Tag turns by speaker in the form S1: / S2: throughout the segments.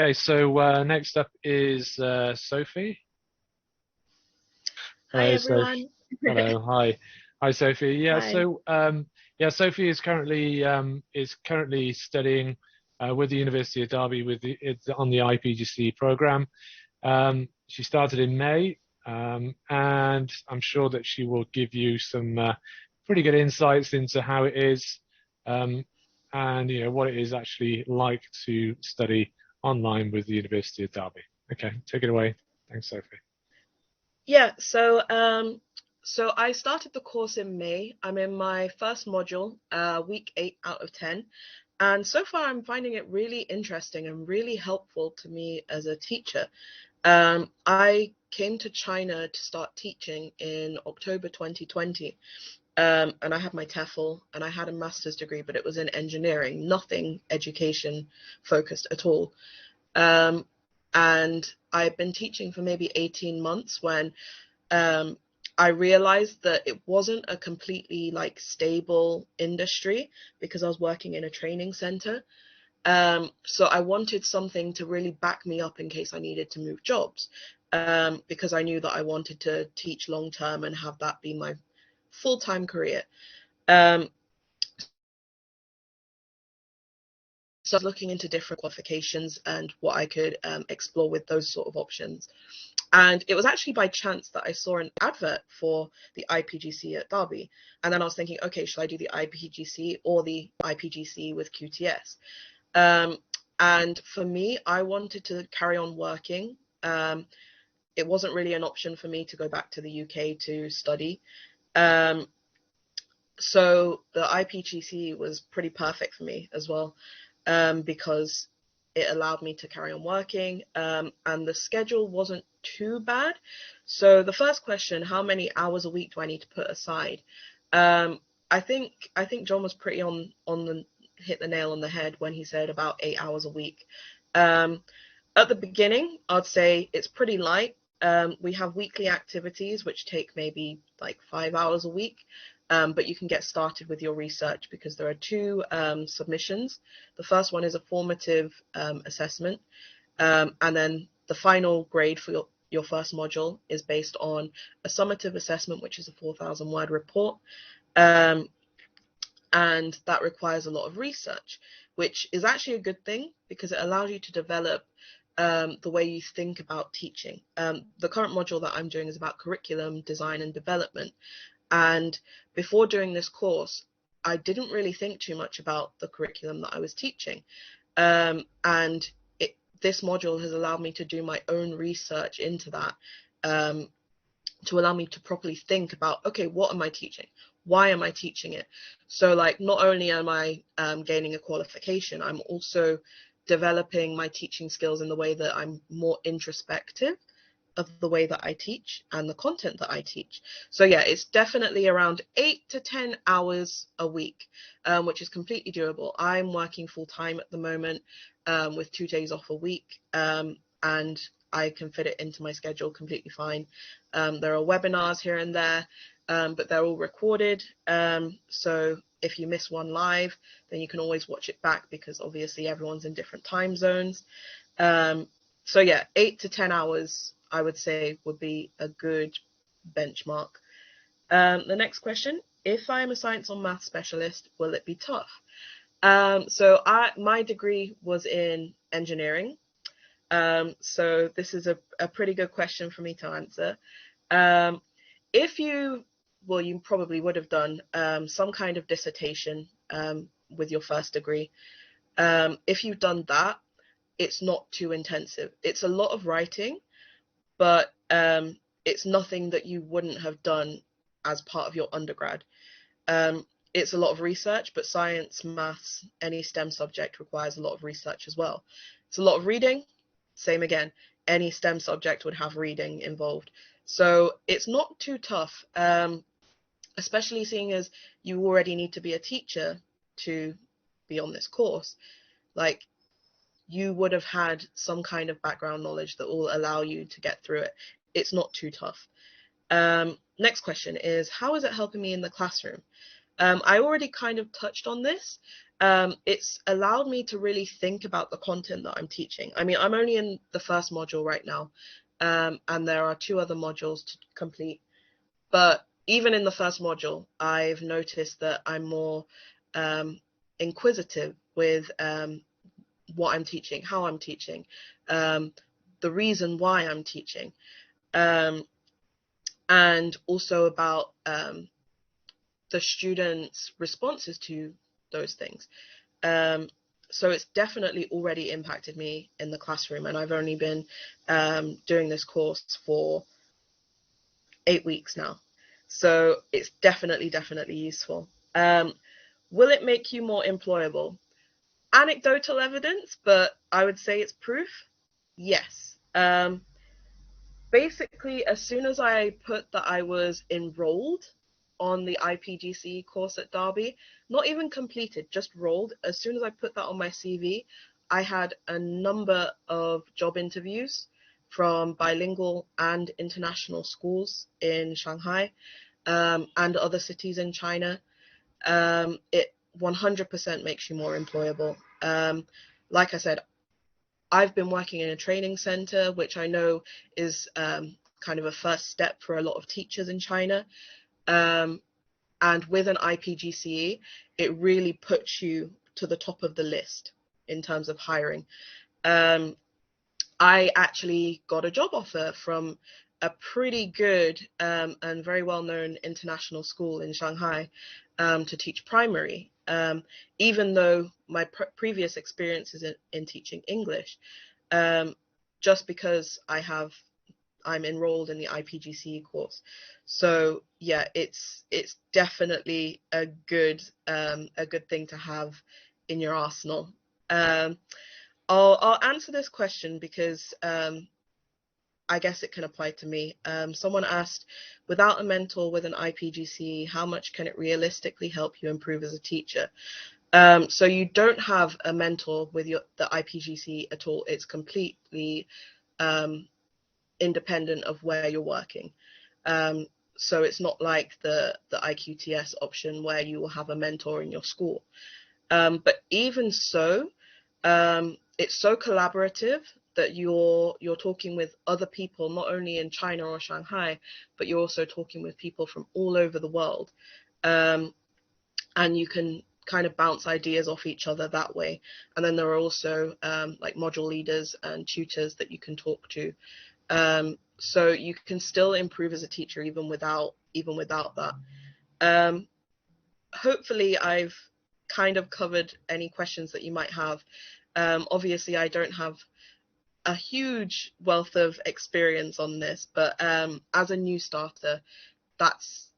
S1: Okay, so next up is Sophie.
S2: Hi
S1: Hello, Sophie.
S2: everyone.
S1: Hello, hi, Sophie. Yeah,
S2: Hi.
S1: so yeah, Sophie is currently studying with the University of Derby it's on the IPGCE program. She started in May, and I'm sure that she will give you some pretty good insights into how it is, um, and what it is actually like to study online with the University of Derby. Okay, take it away. Thanks, Sophie.
S2: Yeah, so I started the course in May. I'm in my first module, week 8 out of 10. And so far I'm finding it really interesting and really helpful to me as a teacher. I came to China to start teaching in October 2020. And I had my TEFL and I had a master's degree, but it was in engineering, nothing education focused at all. Um, and I've been teaching for maybe 18 months when um, I realized that it wasn't a completely like stable industry because I was working in a training center. So I wanted something to really back me up in case I needed to move jobs, because I knew that I wanted to teach long term and have that be my full-time career. Um, so I was looking into different qualifications and what I could explore with those sort of options. And it was actually by chance that I saw an advert for the IPGC at Derby. And then I was thinking, okay, should I do the IPGC or the IPGC with QTS? Um, and for me, I wanted to carry on working. It wasn't really an option for me to go back to the UK to study. Um, so the IPGC was pretty perfect for me as well, because it allowed me to carry on working, and the schedule wasn't too bad. So the first question, how many hours a week do I need to put aside? Um, I think John was pretty on the hit the nail on the head when he said about 8 hours a week. Um, at the beginning, I'd say it's pretty light. We have weekly activities which take maybe like 5 hours a week, but you can get started with your research because there are two submissions. The first one is a formative assessment, and then the final grade for your first module is based on a summative assessment, which is a 4,000 word report. Um, and that requires a lot of research, which is actually a good thing because it allows you to develop the way you think about teaching. The current module that I'm doing is about curriculum design and development. And before doing this course, I didn't really think too much about the curriculum that I was teaching. And this module has allowed me to do my own research into that, um, to allow me to properly think about, okay, what am I teaching? Why am I teaching it? So like, not only am I gaining a qualification, I'm also developing my teaching skills in the way that I'm more introspective of the way that I teach and the content that I teach. So yeah, it's definitely around 8 to 10 hours a week, which is completely doable. I'm working full time at the moment, with 2 days off a week, and I can fit it into my schedule completely fine. There are webinars here and there, but they're all recorded. So if you miss one live, then you can always watch it back because obviously everyone's in different time zones. Um, so yeah, 8 to 10 hours, I would say, would be a good benchmark. The next question, if I am a science or math specialist, will it be tough? My degree was in engineering. So this is a pretty good question for me to answer. Um, if you, well, you probably would have done some kind of dissertation with your first degree. If you've done that, it's not too intensive. It's a lot of writing, but it's nothing that you wouldn't have done as part of your undergrad. It's a lot of research, but science, maths, any STEM subject requires a lot of research as well. It's a lot of reading, same again. Any STEM subject would have reading involved. So it's not too tough, especially seeing as you already need to be a teacher to be on this course. Like, you would have had some kind of background knowledge that will allow you to get through it. It's not too tough. Next question is, how is it helping me in the classroom? I already kind of touched on this. It's allowed me to really think about the content that I'm teaching. I mean, I'm only in the first module right now, and there are 2 other modules to complete. But even in the first module, I've noticed that I'm more inquisitive with what I'm teaching, how I'm teaching, the reason why I'm teaching, and also about the students' responses to those things. So it's definitely already impacted me in the classroom, and I've only been doing this course for 8 weeks now. So it's definitely useful. Will it make you more employable? Anecdotal evidence, but I would say it's proof. Yes. Basically, as soon as I put that I was enrolled on the IPGCE course at Derby, not even completed, just rolled, as soon as I put that on my CV, I had a number of job interviews from bilingual and international schools in Shanghai, and other cities in China. It 100% makes you more employable. Like I said, I've been working in a training center, which I know is kind of a first step for a lot of teachers in China. And with an IPGCE, it really puts you to the top of the list in terms of hiring. I actually got a job offer from a pretty good and very well-known international school in Shanghai to teach primary, even though my previous experiences in teaching English, just because I'm enrolled in the IPGCE course. So yeah, it's definitely a good thing to have in your arsenal. I'll answer this question because I guess it can apply to me. Someone asked, without a mentor with an IPGCE, how much can it realistically help you improve as a teacher? So you don't have a mentor with the IPGCE at all. It's completely independent of where you're working. So it's not like the IQTS option where you will have a mentor in your school. But even so, it's so collaborative that you're talking with other people, not only in China or Shanghai, but you're also talking with people from all over the world. And you can kind of bounce ideas off each other that way. And then there are also like module leaders and tutors that you can talk to. So you can still improve as a teacher even without that. Hopefully I've kind of covered any questions that you might have. Obviously I don't have a huge wealth of experience on this, but as a new starter, that's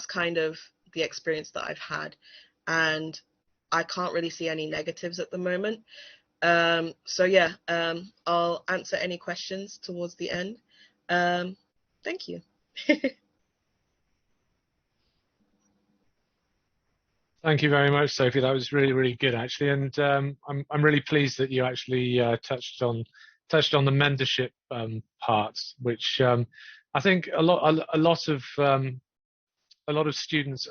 S2: kind of the experience that I've had, and I can't really see any negatives at the moment. So yeah, I'll answer any questions towards the end. Thank you.
S1: Thank you very much, Sophie. That was really good, actually, and I'm really pleased that you actually touched on the mentorship parts, which I think a lot of students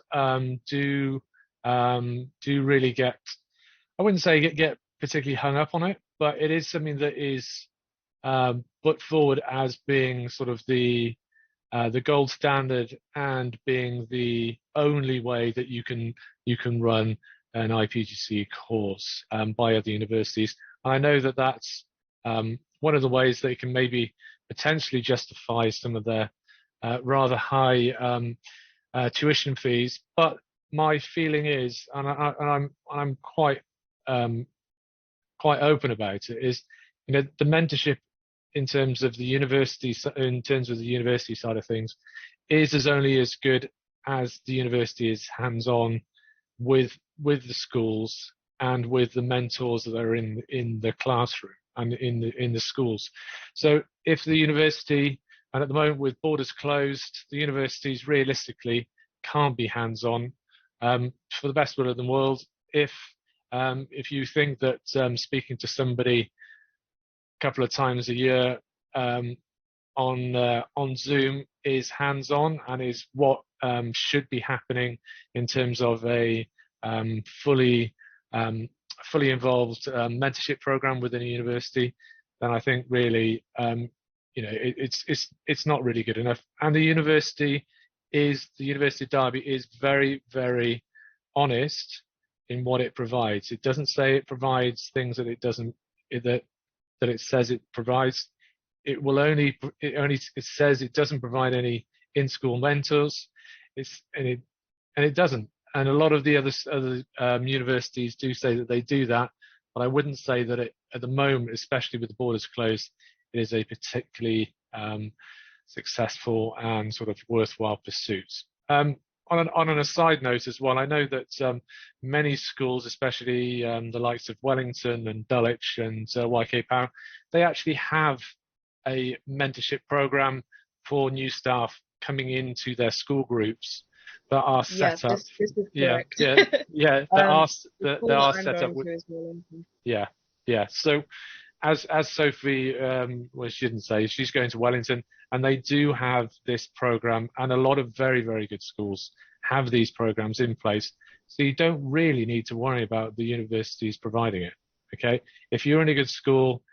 S1: do really get. I wouldn't say get particularly hung up on it, but it is something that is put forward as being sort of the gold standard and being the only way that you can run an IPGCE course by other universities. And I know that that's one of the ways they can maybe potentially justify some of their rather high tuition fees. But my feeling is, and I'm quite open about it, is the mentorship in terms of the university side of things is only as good as the university is hands-on with the schools and with the mentors that are in the classroom and in the schools. So if the university, and at the moment with borders closed, the universities realistically can't be hands-on, for the best will of the world, if you think that speaking to somebody a couple of times a year on Zoom is hands-on and is what should be happening in terms of a fully involved mentorship program within a university, then I think really it's not really good enough. And the University of Derby is very, very honest in what it provides. It doesn't say it provides things that it doesn't that it says it provides. It says it doesn't provide any in-school mentors. And it doesn't. And a lot of the other universities do say that they do that, but I wouldn't say that at the moment, especially with the borders closed, it is a particularly successful and sort of worthwhile pursuit. On an aside note as well, I know that many schools, especially the likes of Wellington and Dulwich and YK Power, they actually have a mentorship program for new staff coming into their school groups that are set up.
S2: This is correct.
S1: That are set up with. Yeah. So, as Sophie she didn't say, she's going to Wellington, and they do have this program, and a lot of very, very good schools have these programs in place. So you don't really need to worry about the universities providing it. Okay, if you're in a good school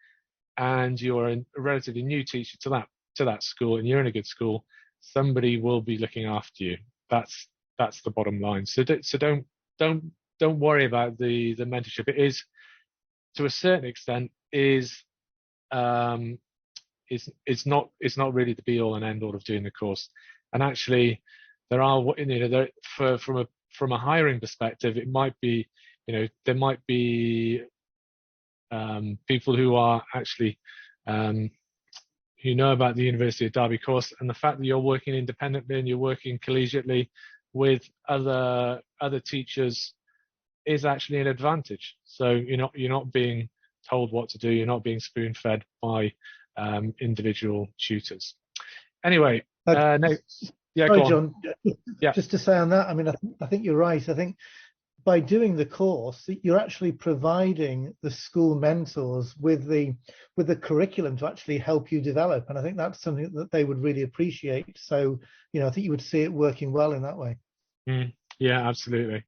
S1: and you're a relatively new teacher to that school, and you're in a good school, somebody will be looking after you. That's the bottom line. So don't worry about the mentorship. It is, to a certain extent, it's not really the be all and end all of doing the course. And actually, there are from a hiring perspective, it might be, there might be people who are actually who know about the University of Derby course, and the fact that you're working independently and you're working collegiately with other teachers is actually an advantage. So you're not being told what to do. You're not being spoon-fed by individual tutors. Anyway, no. Yeah,
S3: sorry,
S1: go on.
S3: John.
S1: Yeah.
S3: Just to say on that, I mean, I think you're right. I think by doing the course, you're actually providing the school mentors with the curriculum to actually help you develop, and I think that's something that they would really appreciate. So, I think you would see it working well in that way.
S1: Yeah, absolutely.